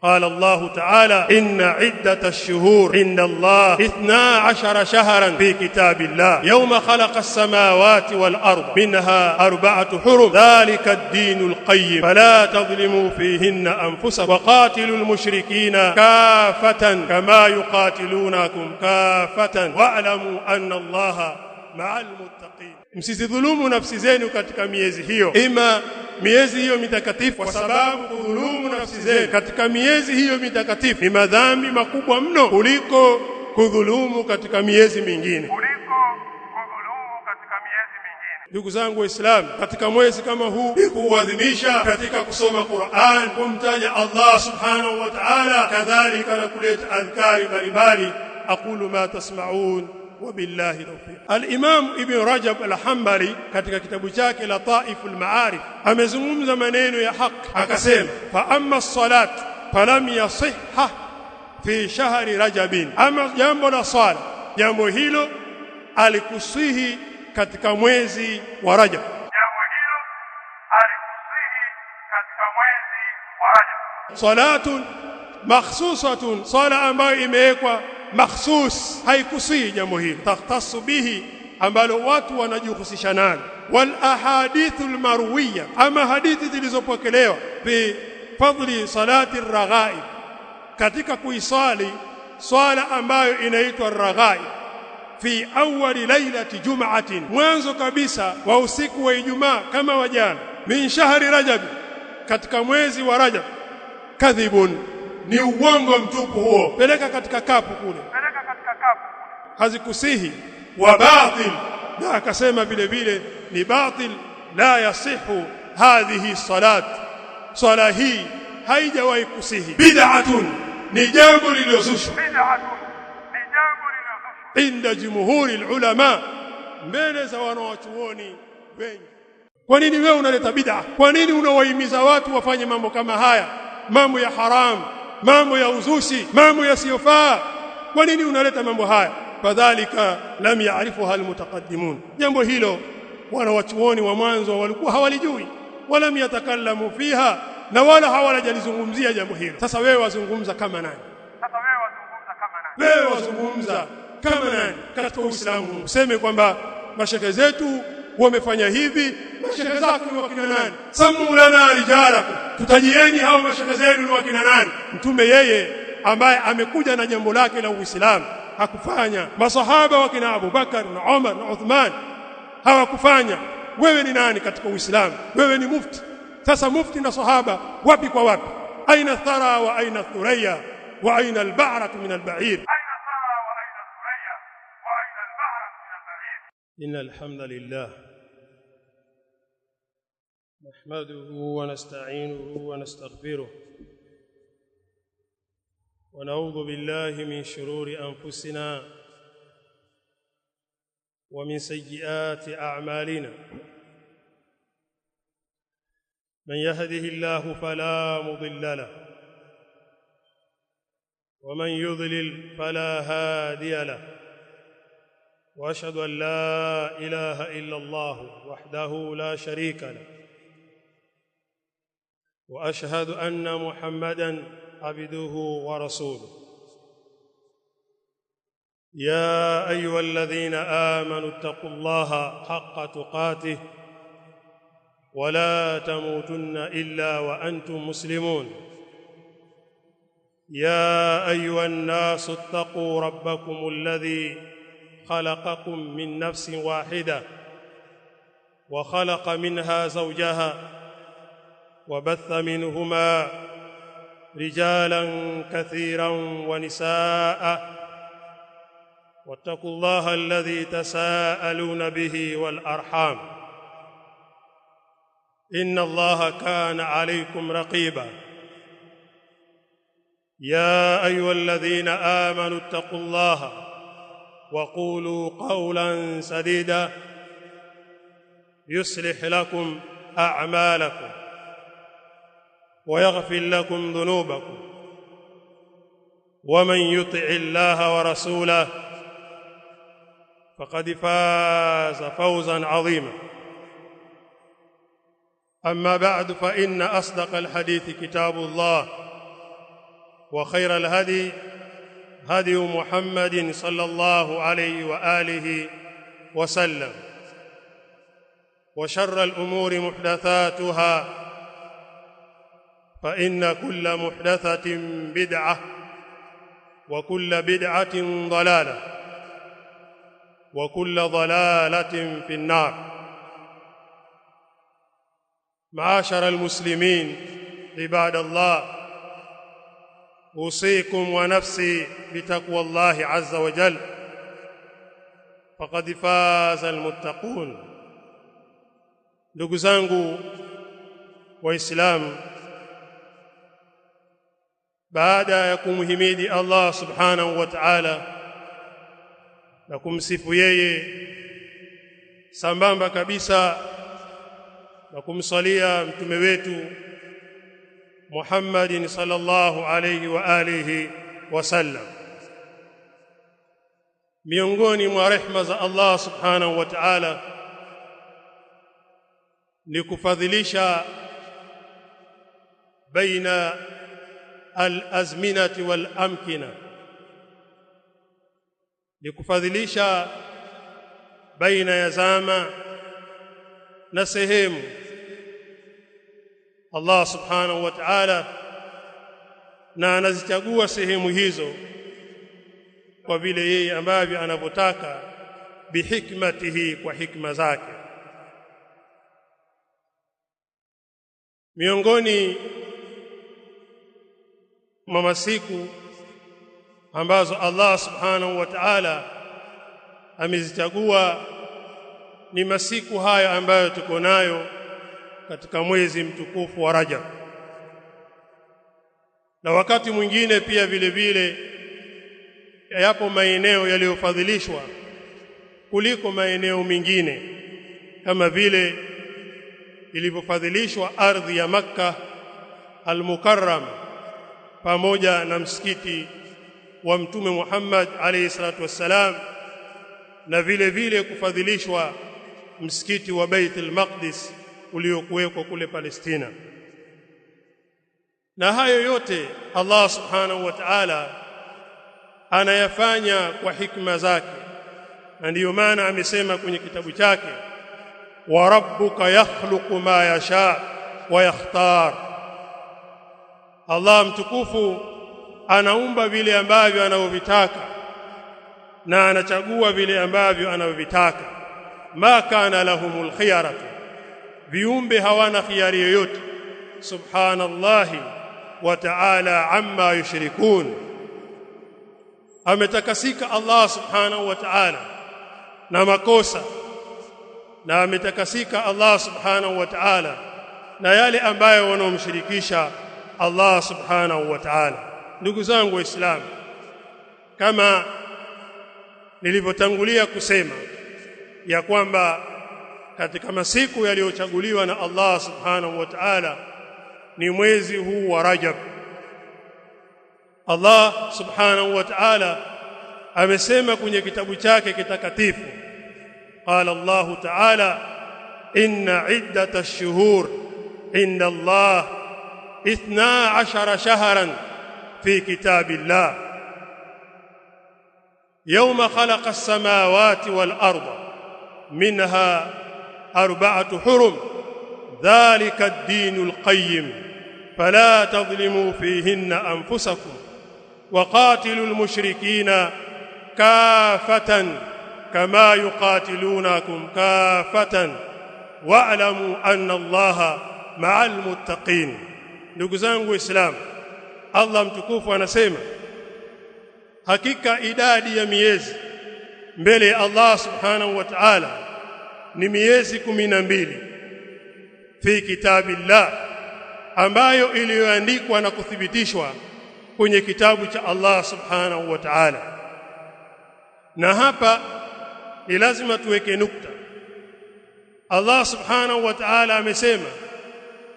قال الله تعالى إن عدة الشهور عند الله 12 شهرا في كتاب الله يوم خلق السماوات والأرض منها 4 حرم ذلك الدين القيم فلا تظلموا فيهن أنفسكم وقاتلوا المشركين كافة كما يقاتلونكم كافة واعلموا أن الله مع المتقين. Msizidhulumu nafsi zenu katika miezi hiyo, ima miezi hiyo mitakatifu, kwa sababu kudhulumu nafsi zenu katika miezi hiyo mitakatifu ni madhambi makubwa mno kuliko kudhulumu katika miezi mingine. Ndugu zangu Waislamu, katika mwezi kama huu kuadhimisha katika kusoma Qur'an, kumtaja Allah subhanahu wa ta'ala, kadhalika na kuleta adhkari mbalimbali. Aqulu ma tasma'un وبالله توفيق. الامام ابن رجب الحنبلي katika kitabu chake Lataiful Ma'arif amezungumza maneno ya haki, akasema fa amma as-salat falam yasihha fi shahri rajab, ama jambo la sala, jambo hilo alikusihi katika mwezi wa Rajab, salatun makhsusatun, sala ambayo imewekwa makhsus, haikusi jambo hili, takhtassu bihi, ambalo watu wanajihusisha nalo. Wal ahadithul marwiya, ama hadithi zilizopokelewa bi fadli salati ar-raghaib, katika kuisali swala ambayo inaitwa ar-raghaib fi awwal lailati jum'atin, mwanzo kabisa wa usiku wa Ijumaa kama wajana, min shahri Rajab, katika mwezi wa Rajab. Kadhibun, ni uongo mtupu huo, peleka katika kapu kule, hazikusihi. Wa batil, na akasema vile vile ni batil, la yasihu hadhihi salat, sala hii haijawahi kusihi. Bid'atun, ni jambo lililozushwa, inda jumhuri ulama, mbele za wanawachuoni wengi. Kwa nini wewe unaleta bid'a? Kwa nini unawahimiza watu wafanye mambo kama haya, mambo ya haramu, mambo ya uzushi, mambo yasiyofaa? Kwa nini unaleta mambo haya? Fadhalika lam ya'rifuha almutaqaddimun, jambo hilo wanawachuoni wa mwanzo walikuwa hawalijui, wala yatakallamu fiha, na wala hawajalizungumzia jambo hilo. Sasa wewe wazungumza kama nani? Wewe wazungumza kama nani katika Uislamu? Useme kwamba mashekhe zetu wamefanya hivi. Mashekhe zako ni wakina nani? Samu lana rijalakum, tutajieni hao mashekhe zenu ni wakina nani? Mtume yeye ambaye amekuja na jambo lake la Uislamu hakufanya. Masahaba wakina Abu Bakar na Umar na Uthman hawakufanya. Wewe ni nani katika Uislamu? Wewe ni mufti. Sasa mufti na sahaba wapi kwa wapi? Aina thara wa aina thuraya wa aina al-ba'ratu min al-ba'ir? إن الحمد لله نحمده ونستعينه ونستغفره ونعوذ بالله من شرور أنفسنا ومن سيئات أعمالنا من يهده الله فلا مضل له ومن يضلل فلا هادي له وأشهد أن لا إله إلا الله وحده لا شريك له وأشهد أن محمدًا عبده ورسوله. يا أيها الذين آمنوا اتقوا الله حق تقاته ولا تموتن إلا وأنتم مسلمون. يا أيها الناس اتقوا ربكم الذي خلقكم من نفس واحدة وخلق منها زوجها وبث منهما رجالا كثيرا ونساء واتقوا الله الذي تساءلون به والأرحام إن الله كان عليكم رقيبا. يا أيها الذين آمنوا اتقوا الله وقولوا قولا سديدا يصلح لكم أعمالكم ويغفر لكم ذنوبكم ومن يطع الله ورسوله فقد فاز فوزا عظيما. أما بعد، فإن أصدق الحديث كتاب الله وخير الهدي هدي محمد صلى الله عليه وآله وسلم وشر الأمور محدثاتها فإن كل محدثة بدعة وكل بدعة ضلالة وكل ضلالة في النار. معاشر المسلمين عباد الله، أوصيكم ونفسي بتقوى الله عز وجل فقد فاز المتقون. ndugu zangu waislamu, baada ya kumhimidi Allah subhanahu wa ta'ala na kumsifu yeye sambamba kabisa na kumsalia mtume wetu Muhammadin sallallahu alayhi wa alihi wasallam, miongoni mwa rehema za Allah subhanahu wa ta'ala ni kufadhilisha baina al-azminati wal-amkina, ni kufadhilisha baina ya zama na sehemu. Allah subhanahu wa ta'ala na anazichagua sehemu hizo kwa vile yeye ambavyo anavyotaka, bihikmatihi, kwa hikma zake. Miongoni mwa masiku ambazo Allah subhanahu wa ta'ala amezichagua ni masiku haya ambayo tuko nayo katika mwezi mtukufu wa Rajab, na wakati mwingine pia vile vile yapo maeneo yaliyofadhilishwa kuliko maeneo mengine, kama vile ilivyofadhilishwa ardhi ya Makkah al-Mukarram pamoja na msikiti wa Mtume Muhammad alayhi salatu wassalam, na vile vile kufadhilishwa msikiti wa Baitul Maqdis uliokuwekwa kule Palestina. Na hayo yote Allah subhanahu wa ta'ala anayafanya kwa hikma zake, na ndiyo maana amesema kwenye kitabu chake, wa rabbuka yakhluqu ma yasha wa yakhtar. Allah mtukufu anaumba vile ambavyo anavyovitaka na anachagua vile ambavyo anavyovitaka. Ma kana lahumul khiyaratu, viumbe hawana khiyari yoyote. Subhanallahi wa ta'ala amma yushrikun. Ametakasika Allah subhanahu wa ta'ala na makosa, na ametakasika Allah subhanahu wa ta'ala na yale ambayo wanaomshirikisha Allah subhanahu wa ta'ala. Ndugu zangu waislamu, kama nilivyotangulia kusema ya kwamba katika masiku yaliyochaguliwa na Allah subhanahu wa ta'ala ni mwezi huu wa Rajab. Allah subhanahu wa ta'ala amesema kwenye kitabu chake kitakatifu, qala Allah ta'ala, inna iddatash shuhur inda Allah 12 shahran fi kitabillah yawma khalaqa as-samawati wal arda minha 4 hurum dhalika ad-dinul qayyim fala tadhlimu fihinna anfusakum وقاتلوا المشركين كافة كما يقاتلونكم كافة واعلموا أن الله مع المتقين. ndugu zangu waislamu, Allah mtukufu anasema hakika idadi ya miezi mbele ya Allah subhanahu wa ta'ala ni miezi 12 fi kitabillah, ambayo iliyoandikwa na kuthibitishwa kwenye kitabu cha Allah subhanahu wa ta'ala. Na hapa ni lazima tuweke nukta. Allah subhanahu wa ta'ala amesema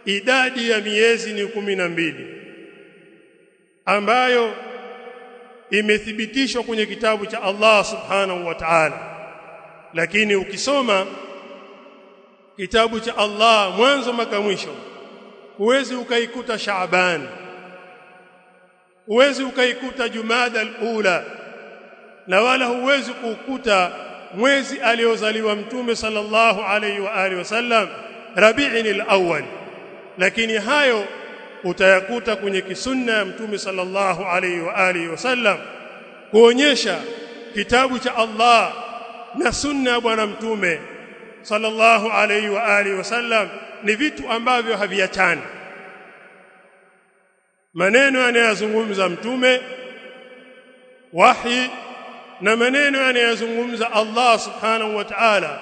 idadi ya miezi ni 12 ambayo imethibitishwa kwenye kitabu cha Allah subhanahu wa ta'ala. Lakini ukisoma kitabu cha Allah mwanzo mpaka mwisho, huwezi ukaikuta Shaaban, huwezi ukaikuta Jumada al-ula, na wala huwezi kukuta mwezi aliozaliwa Mtume sallallahu alayhi wa alihi wasallam Rabi'in al-awwal, lakini hayo utayakuta kwenye kisunna ya Mtume sallallahu alayhi wa alihi wasallam, kuonyesha kitabu cha Allah na sunna ya bwana Mtume sallallahu alayhi wa alihi wasallam ni vitu ambavyo haviachani. Maneno yanayozungumza Mtume, wahi, na maneno yanayozungumza Allah subhanahu wa ta'ala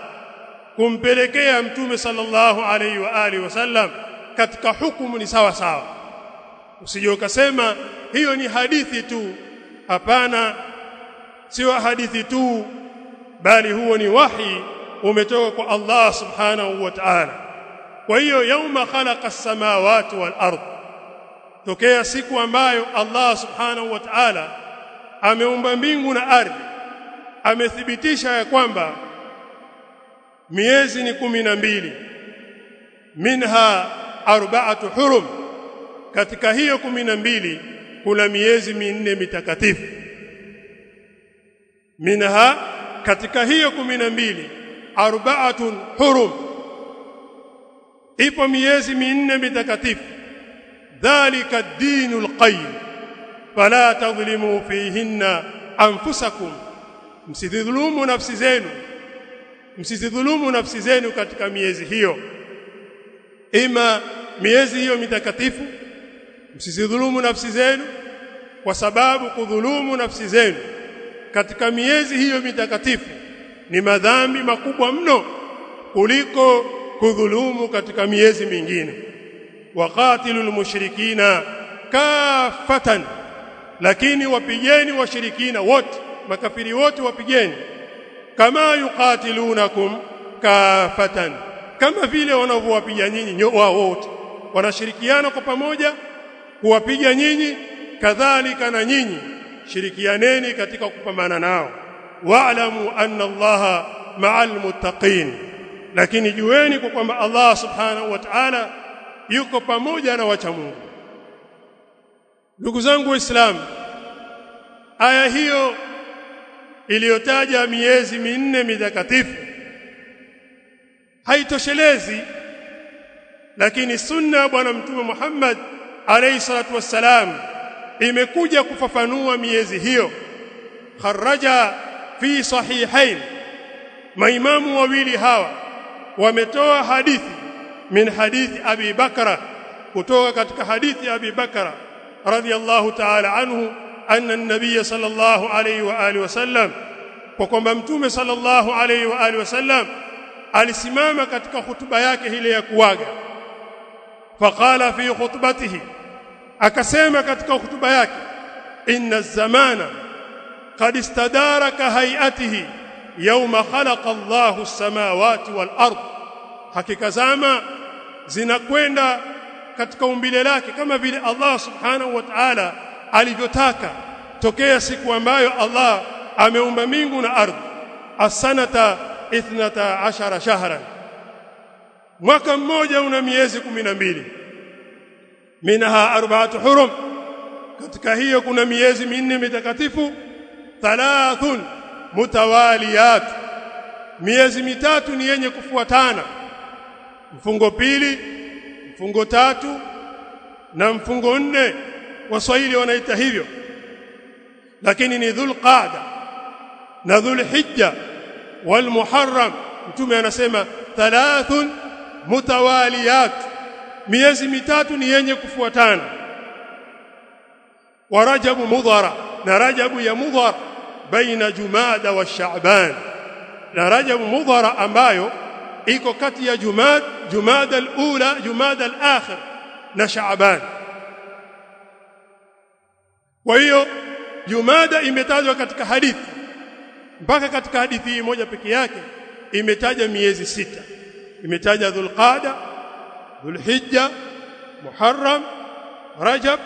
kumpelekea Mtume sallallahu alayhi wa alihi wasallam katika hukumu ni sawa sawa. Usije ukasema hiyo ni hadithi tu. Hapana, sio hadithi tu, bali huo ni wahi umetoka kwa Allah subhanahu wa ta'ala. Kwa hiyo yauma khalaqa as-samawati wal ardh, tokea siku ambayo Allah subhanahu wa ta'ala ameumba mbingu na ardhi, amethibitisha ya kwamba miezi ni 12, minha arba'atu hurum, katika hiyo 12 kuna miezi minne mitakatifu. Minha, katika hiyo 12 arba'atun hurum, ipo miezi minne mitakatifu. Dhalika ad-dinul qayyim fala tadhlimu fihinna anfusakum, msidhulumu nafsi zenu katika miezi hiyo. Ima miezi hiyo mitakatifu, msidhulumu nafsi zenu, kwa sababu kudhulumu nafsi zenu katika miezi hiyo mitakatifu ni madhambi makubwa mno kuliko kudhulumu katika miezi mingine. Waqatilul mushrikina kafatan, lakini wapigeni washirikina wote, makafiri wote wapigeni, kama yuqatilunakum kafatan, kama vile wanavyowapiga nyinyi wao wote. Wanashirikiana kwa pamoja kuwapiga nyinyi, kadhalika na nyinyi shirikianeni katika kupambana nao. Wa'lamu anna Allaha ma'al muttaqin, lakini jueni kwa kwamba Allah subhanahu wa ta'ala yuko pamoja na wacha Mungu. Ndugu zangu Waislamu, aya hiyo iliyotaja miezi minne mitakatifu haitoshelezi, lakini sunna ya bwana Mtume Muhammad alayhi salatu wassalam imekuja kufafanua miezi hiyo. Kharaja fi sahihain, maimamu wawili hawa wametoa hadithi min hadithi Abi Bakra, kutoka katika hadithi Abi Bakra radhiyallahu ta'ala anhu, anna an-nabiy sallallahu alayhi wa alihi wasallam, kwa kwamba Mtume sallallahu alayhi wa alihi wasallam alisimama katika hutuba yake ile ya kuaga. Faqala fi khutbatihi, akasema katika hutuba yake, inna az-zamana qad istadara ka hay'atihi yawma khalaqa Allahu as-samawati wal ard, hakika zama zinakwenda katika umbile lake kama vile Allah subhanahu wa ta'ala alivyotaka, tokea siku ambayo Allah ameumba mbingu na ardhi. As-sanata 12 shahran, mwaka mmoja una miezi 12. Minha arba'atu hurum, katika hiyo kuna miezi minne mitakatifu. Thalathun mutawaliyat, miezi mitatu ni yenye kufuatana, mfungo pili, mfungo tatu na mfungo nne, Waswahili wanaita hivyo, lakini ni Dhulqaada na Dhulhijja wal Muharram. Mtume anasema thalathun mutawaliyat, miezi mitatu ni yenye kufuatana. Wa Rajabu Mudhara, na Rajabu ya Mudhara baina Jumada wa Sha'ban, na Rajabu Mudhara ambayo iko kati ya Jumada al-ula, Jumada al-akhir na Sha'ban. Kwa hiyo Jumada imetajwa katika hadithi, mpaka katika hadithi hii moja peke yake imetaja miezi 6. Imetaja Dhulqaada, Dhulhijja, Muharram, Rajab,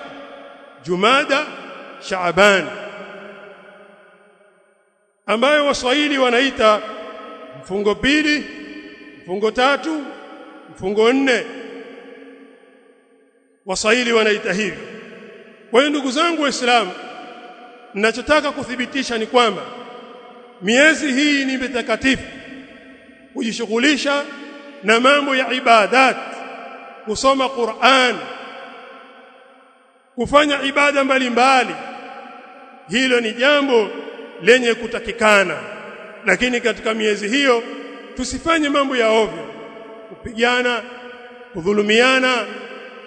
Jumada, Sha'ban, ambayo Waswahili wanaita mfungo pili, mfungo tatu, mfungo nne. Waswahili wanaita hivi. Kwa hiyo ndugu zangu Waislamu, ninachotaka kuthibitisha ni kwamba miezi hii ni mitakatifu, kujishughulisha na mambo ya ibadat, kusoma Qur'an, kufanya ibada mbalimbali, hilo ni jambo lenye kutakikana. Lakini katika miezi hiyo tusifanye mambo ya ovyo, kupigana, kudhulumiana,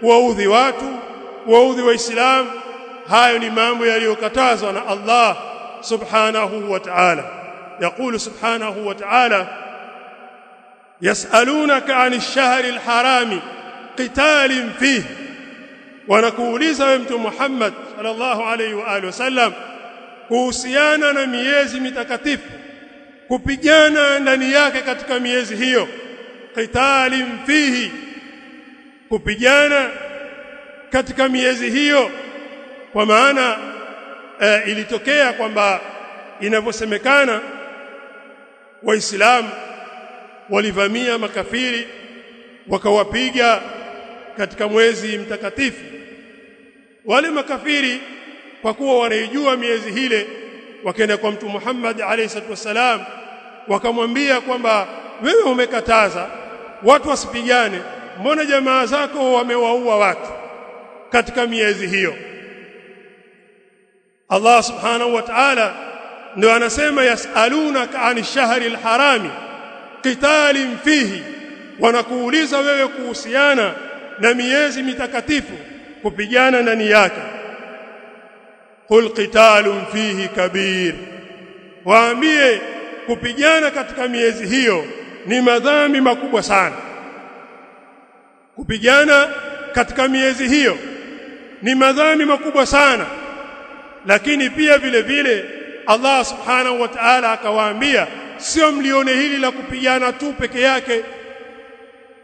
kuwaudhi watu, kuwaudhi Waislamu. Hayo ni mambo yaliyokatazwa na Allah subhanahu wa ta'ala. Yaqulu subhanahu wa ta'ala: yas'alunaka 'anil shahril harami qitalin fihi, wanakuuliza wewe Mtume Muhammad sallallahu alayhi wa alihi wasallam kuhusiana na miezi mitakatifu, kupigana ndani yake katika miezi hiyo. Qitalin fihi, kupigana katika miezi hiyo, kwa maana ilitokea kwamba inavyosemekana Waislamu walivamia makafiri wakawapiga katika mwezi mtakatifu. Wale makafiri kwa kuwa wanaijua miezi hile, wakaenda kwa Mtume Muhammad alayhi salatu wasalam, wakamwambia kwamba wewe umekataza watu wasipigane, mbona jamaa zako wamewaua watu katika miezi hiyo? Allah subhanahu wa ta'ala ndio anasema yas'alunaka 'ani shahril harami qitalin fihi, wanakuuliza wewe kuhusiana na miezi mitakatifu, kupigana ndani yake. Qul qitalun fihi kabir, waambie kupigana katika miezi hiyo ni madhambi makubwa sana. Kupigana katika miezi hiyo ni madhambi makubwa sana. Lakini pia vile vile Allah subhanahu wa ta'ala akawaambia, sio mlione hili la kupigana tu peke yake,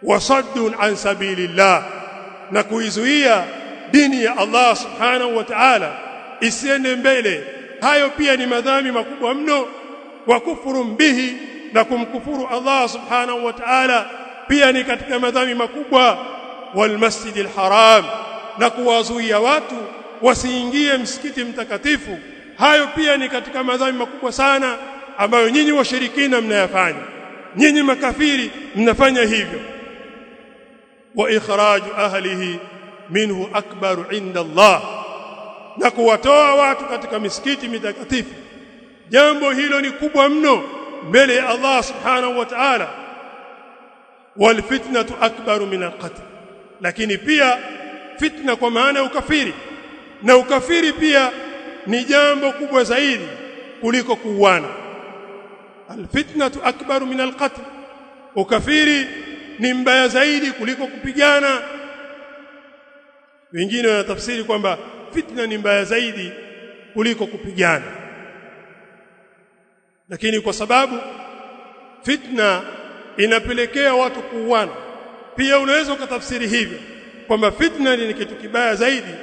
wasaddun an sabilillah, na kuizuia dini ya Allah subhanahu wa ta'ala isiende mbele. Hayo pia ni madhambi makubwa mno. Wa kufuru bihi, na kumkufuru Allah subhanahu wa ta'ala pia ni katika madhambi makubwa. Wal masjidil haram, na kuwazuia watu wasiingie msikiti mtakatifu, hayo pia ni katika madhambi makubwa sana ambayo nyinyi washirikina mnayafanya, nyinyi makafiri mnafanya hivyo. Wa ikhraju ahlihi minhu akbaru inda Allah, na kuwatoa watu katika misikiti mitakatifu, jambo hilo ni kubwa mno mbele ya Allah subhanahu wa ta'ala. Wal fitnatu akbaru min alqatl, lakini pia fitna kwa maana ukafiri, na ukafiri pia ni jambo kubwa zaidi kuliko kuuana. Alfitnatu akbaru min alqatl, ukafiri ni mbaya zaidi kuliko kupigana. Wengine wanatafsiri kwamba fitna ni mbaya zaidi kuliko kupigana, lakini kwa sababu fitna inapelekea watu kuuana, pia unaweza ukatafsiri hivyo kwamba fitna ni kitu kibaya zaidi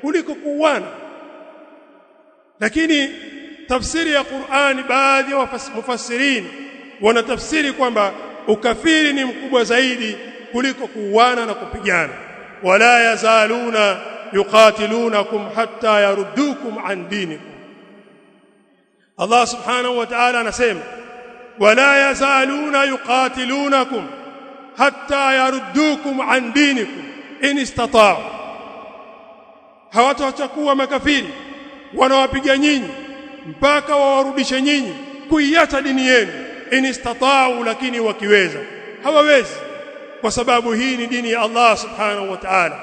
kuliko kuuana. Lakini tafsiri ya Qur'ani, baadhi ya mufassirin wanatafsiri kwamba ukafiri ni mkubwa zaidi kuliko kuuana na kupigana. Wala yazaluna yuqatilunakum hatta yaruddukum an dinikum, Allah subhanahu wa ta'ala anasema wala yazaluna yuqatilunakum hatta yaruddukum an dinikum in istata'u, hawatakuwa makafiri wanawapiga nyinyi mpaka wawarudishe nyinyi kuiacha dini yenu, in istata'u, lakini wakiweza. Hawawezi, kwa sababu hii ni dini ya Allah subhanahu wa ta'ala.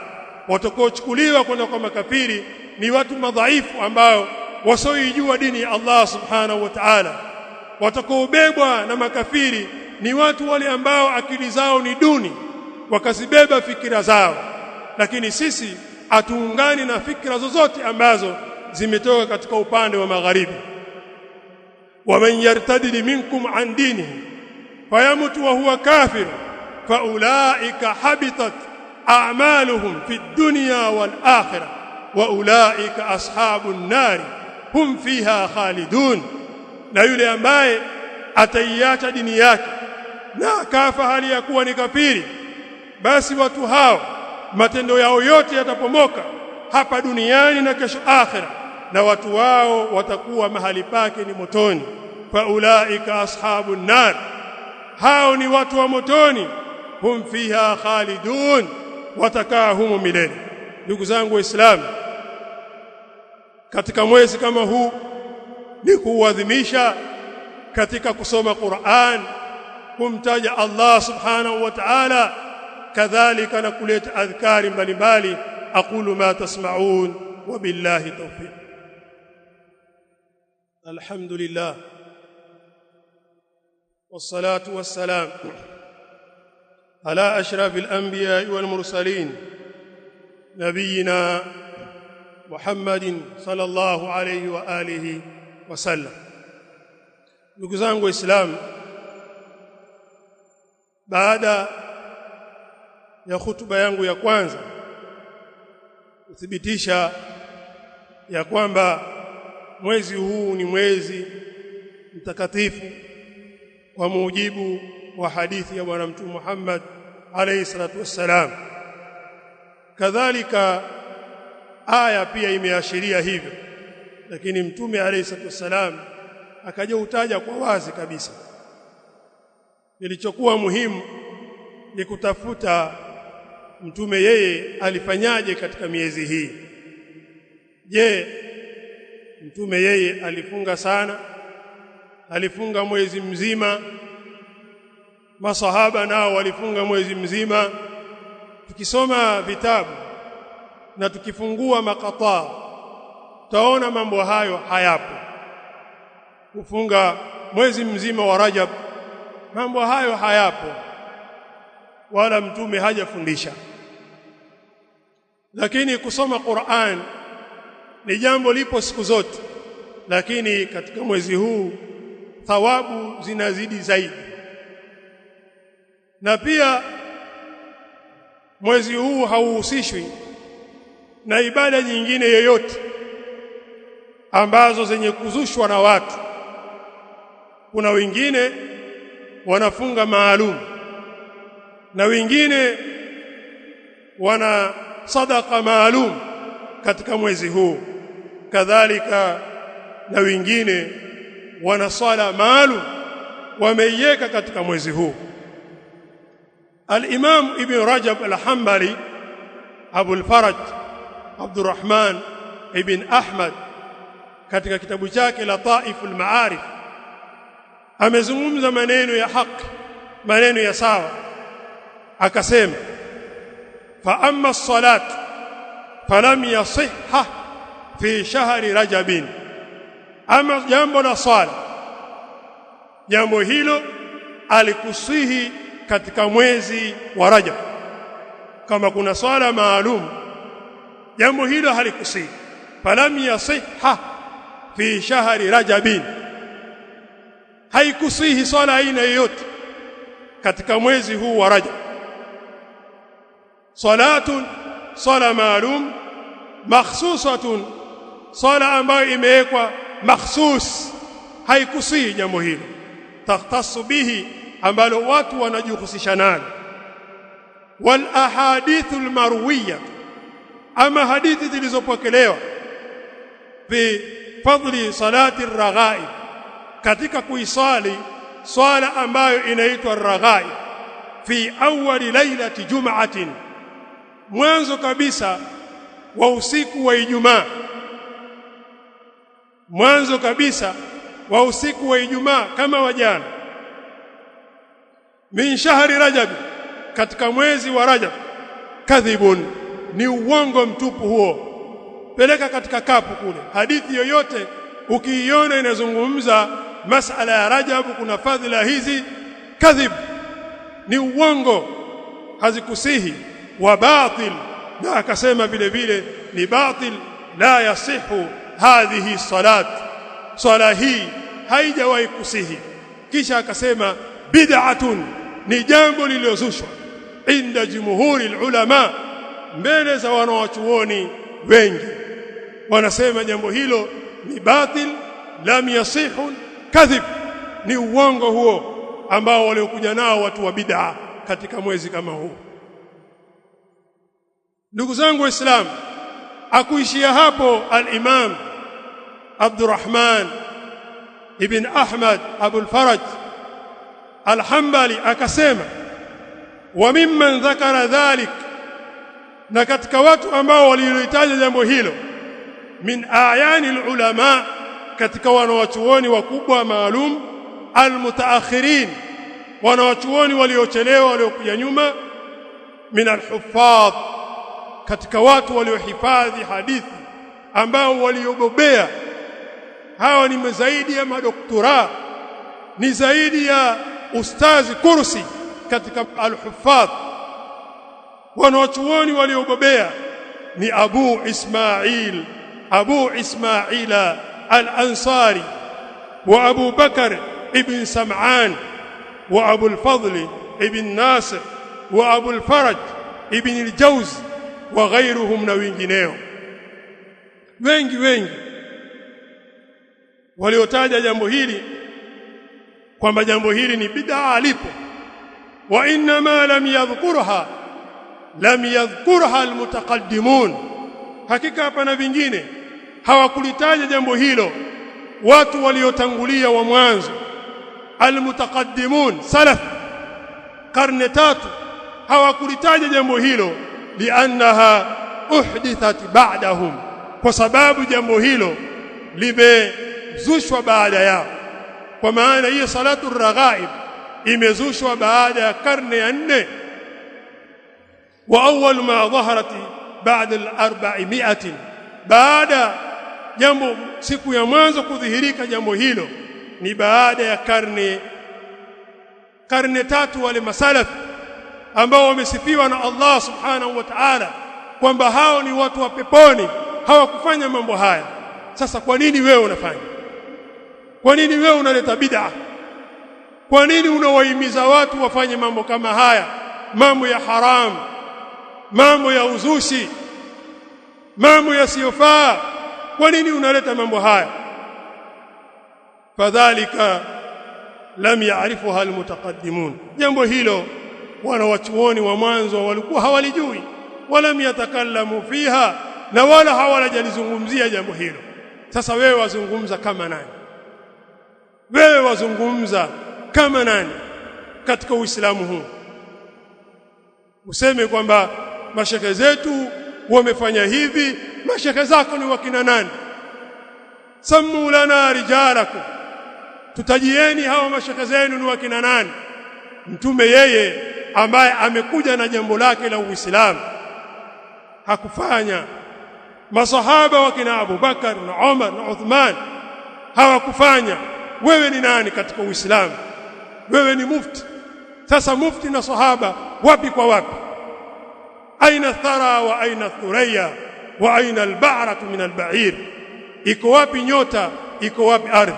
Watakaochukuliwa kwenda kwa makafiri ni watu madhaifu ambao wasioijua dini ya Allah subhanahu wa ta'ala. Watakaobebwa na makafiri ni watu wale ambao akili zao ni duni, wakazibeba fikira zao. Lakini sisi hatuungani na fikra zozote ambazo zimetoka katika upande wa magharibi. Waman yartadid minkum an dinihi fayamut wa huwa kafir faulaika habitat a'maluhum fid dunya wal akhirah wa ulaika ashabun nar hum fiha khalidun, na yule ambaye ataiacha dini yake na akafa hali ya kuwa ni kafiri, basi watu hao matendo yao yote yatapomoka, hapa duniani na kesho akhira, na watu wao watakuwa mahali pake ni motoni. Fa ulaika ashabun nar, hao ni watu wa motoni. Hum fiha khalidun, watakaa humo milele. Ndugu zangu Waislamu, katika mwezi kama huu ni kuadhimisha katika kusoma Qur'an, kumtaja Allah subhanahu wa ta'ala, kadhalika na kuleta adhkari mbalimbali. aqulu ma tasma'un wa billahi tawfiq. Alhamdulillah wassalatu wassalam ala ashrafil anbiya'i wal mursalin nabiyina Muhammadin sallallahu alayhi wa alihi wasallam. Ndugu zangu Waislamu, baada ya hutuba yangu ya kwanza kuthibitisha ya kwamba mwezi huu ni mwezi mtakatifu kwa mujibu wa hadithi ya Bwana Mtume Muhammad alayhi salatu wassalam, kadhalika aya pia imeashiria hivyo, lakini Mtume alayhi salatu wassalam akaja utaja kwa wazi kabisa. Kilichokuwa muhimu ni kutafuta Mtume yeye alifanyaje katika miezi hii. Je, Mtume yeye alifunga sana? Alifunga mwezi mzima? Masahaba nao walifunga mwezi mzima? Tukisoma vitabu na tukifungua makataa taona mambo hayo hayapo. Kufunga mwezi mzima wa Rajab, mambo hayo hayapo, wala Mtume hajafundisha. Lakini kusoma Qur'an ni jambo lipo siku zote, lakini katika mwezi huu thawabu zinazidi zaidi. Na pia mwezi huu hauhusishwi na ibada nyingine yoyote ambazo zenye kuzushwa na watu. Kuna wengine wanafunga maalum, na wengine wana sadaka maalum katika mwezi huu, kadhalika na wengine wana swala maalum wameiweka katika mwezi huu. Al-Imam Ibn Rajab al-Hanbali Abu al-Faraj Abdurrahman ibn Ahmad katika kitabu chake Lataiful Ma'arif amezungumza maneno ya haki, maneno ya sawa. Akasema, fa amma as-salat falam yasihha fi shahri Rajabin, ama jambo la swala, jambo hilo alikusihi katika mwezi wa Rajab. Kama kuna swala maalum, jambo hilo halikusihi. Falam yasihha fi shahri Rajabin, haikusihi swala aina yoyote katika mwezi huu wa Rajab. Salatun, swala maalum, makhsusatun, swala ambayo imewekwa makhsus, haikusihi jambo hilo. Takhtassu bihi, ambalo watu wanajihusisha nalo. Wal ahadithul marwiyah, ama hadithi zilizopokelewa fi fadli salati ar-raghaib, katika kuisali swala ambayo inaitwa ar-raghaib fi awwali lailati jum'atin, mwanzo kabisa wa usiku wa Ijumaa, mwanzo kabisa wa usiku wa Ijumaa kama wajana. Min shahri Rajab, katika mwezi wa Rajab. Kadhibun, ni uongo mtupu huo. Peleka katika kapu kule, hadithi yoyote ukiiona inazungumza masala ya Rajab, kuna fadhila hizi, kadhib, ni uongo, hazikusihi. Wa batil, na akasema vile vile ni batil, la yasihu hadhihi salat, swala hii haijawahi kusihi. Kisha akasema bid'atun, ni jambo lililozushwa inda jumhuri ulama, mbele za wanawachuoni wengi wanasema jambo hilo ni batil, lam yasihu, kadhib, ni uongo huo ambao waliokuja nao watu wa bid'a katika mwezi kama huu. Ndugu zangu Waislamu, Akuishia hapo al-Imam Abdurrahman ibn Ahmad Abul Faraj al-Hanbali akasema, wa mimman dhakara dhalik, na katika watu ambao walilitaja jambo hilo, min ayani al-ulama, katika wanawachuoni wakubwa maalum, al-mutaakhirin, wanawachuoni waliochelewa waliokuja nyuma, min al-huffadh, katika watu waliohifadhi hadithi ambao waliobobea. Hawa ni zaidi ya madoktora, ni zaidi ya ustazi kursi katika al-huffadh. Wanawachuoni waliobobea ni Abu Ismaila al-Ansari wa Abu Bakar ibn Sam'an wa Abu al-Fadl ibn Nasir wa Abu al-Faraj ibn al-Jawzi wa ghayruhum, na wengineo wengi waliotaja jambo hili kwamba jambo hili ni bid'a alipo. Wa inna ma lam yadhkurha almutaqaddimun, hakika hapana vingine hawakulitaja jambo hilo watu waliotangulia wa mwanzo, almutaqaddimun salaf karne tatu, hawakulitaja jambo hilo, liannaha uhdithat ba'dahum, kwa sababu jambo hilo limezushwa baada yao. Kwa maana hiyo salatu raghaib imezushwa baada ya karne ya 4, wa awwal ma dhaharat ba'da al-400, baada jambo siku ya mwanzo kudhihirika jambo hilo ni baada ya karne tatu. Wale masalaf ambao wamesifiwa na Allah subhanahu wa ta'ala kwamba hao ni watu wa peponi, hawakufanya mambo haya. Sasa kwa nini wewe unafanya? Kwa nini wewe unaleta bid'a? Kwa nini unawahimiza watu wafanye mambo kama haya, mambo ya haramu, mambo ya uzushi, mambo yasiyofaa? Kwa nini unaleta mambo haya? Fadhalika lam ya'rifuha almutaqaddimun, jambo hilo wanawachuoni wa mwanzo walikuwa hawalijui, walam yatakallamu fiha, na wala hawajalizungumzia jambo hilo. Sasa wewe wazungumza kama nani? Wewe wazungumza kama nani katika Uislamu huu? Useme kwamba mashekhe zetu wamefanya hivi. Mashekhe zako ni wakina nani? Sammu lana rijalakum, tutajieni hawa mashekhe zenu ni wakina nani? Mtume yeye ambaye amekuja na jambo lake la Uislamu hakufanya. Masahaba wakina Abu Bakar na Umar na Uthman hawakufanya. Wewe ni nani katika Uislamu? Wewe ni mufti. Sasa mufti na sahaba wapi kwa wapi? Aina thara wa aina thuraya wa aina al-ba'ratu min al-ba'ir? Iko wapi nyota? Iko wapi ardhi?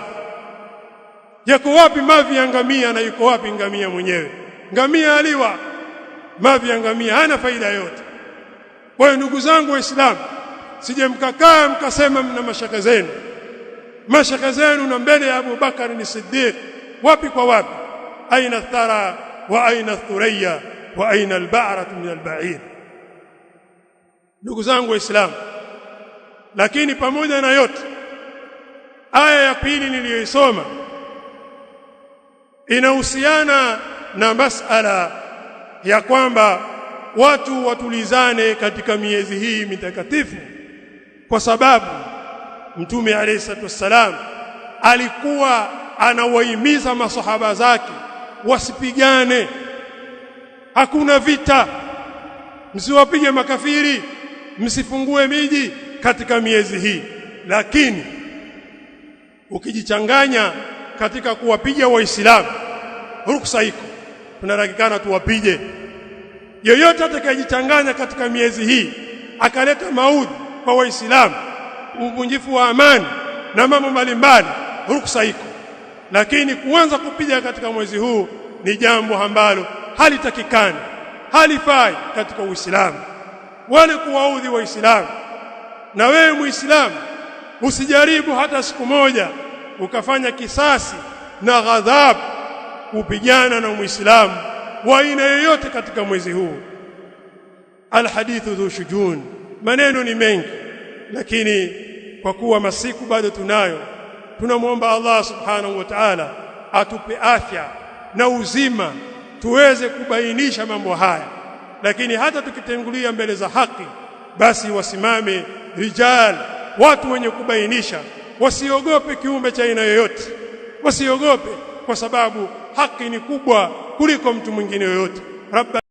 Yako wapi mavi ya ngamia na yuko wapi ngamia mwenyewe? Ngamia aliwa, mavi ya ngamia hana faida yote. Kwa hiyo ndugu zangu Waislamu, sije mkakaa mkasema mna mashaka zenu. Mashaka zenu na mbele ya Abu Bakar ni Siddiq wapi kwa wapi? Aina thara wa aina thuraya wa aina al-ba'ratu min al-ba'ir? Ndugu zangu Waislamu, lakini pamoja na yote, aya ya pili niliyoisoma inahusiana na masala ya kwamba watu watulizane katika miezi hii mitakatifu, kwa sababu Mtume alayhi salatu wassalam alikuwa anawahimiza masahaba zake wasipigane. Hakuna vita, msiwapige makafiri, msifungue miji katika miezi hii. Lakini ukijichanganya katika kuwapiga Waislamu, ruksa iko, tunatakikana tuwapige. Yoyote atakayejichanganya katika miezi hii akaleta maudhi kwa Waislamu, uvunjifu wa amani na mambo mbalimbali, ruksa iko. Lakini kuanza kupiga katika mwezi huu ni jambo ambalo halitakikani, halifai katika Uislamu, wale kuwaudhi Waislamu. Na wewe Muislamu usijaribu hata siku moja ukafanya kisasi na ghadhabu kupigana na Muislamu wa aina yoyote katika mwezi huu. Alhadithu dhu shujun, maneno ni mengi lakini kwa kuwa masiku bado tunayo, tunamwomba Allah subhanahu wa ta'ala atupe afya na uzima tuweze kubainisha mambo haya. Lakini hata tukitengulia mbele za haki, basi wasimame rijal, watu wenye kubainisha, wasiogope kiumbe cha aina yoyote, wasiogope, kwa sababu haki ni kubwa kuliko mtu mwingine yoyote.